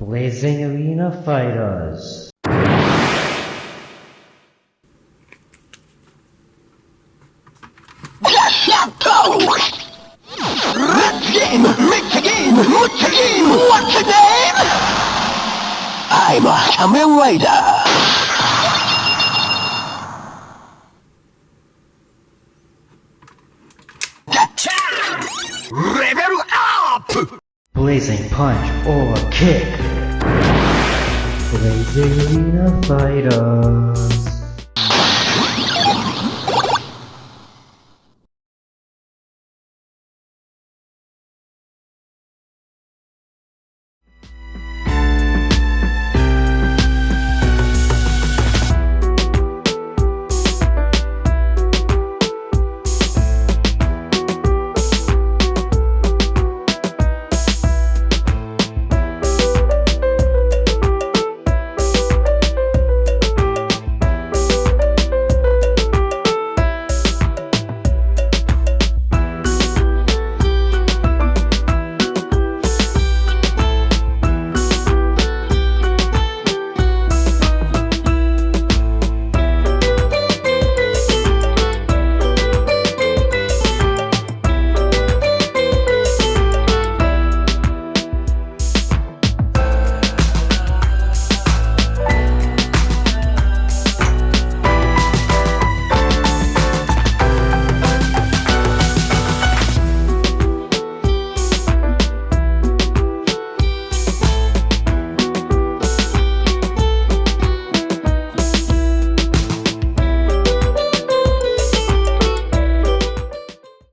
Blazing Arena Fighters. Gashat! Red game! Mix again! What's again? What's the name? I'm a Kamen Rider! Level up! Blazing Punch or Kick. Blazing Arena Fighters.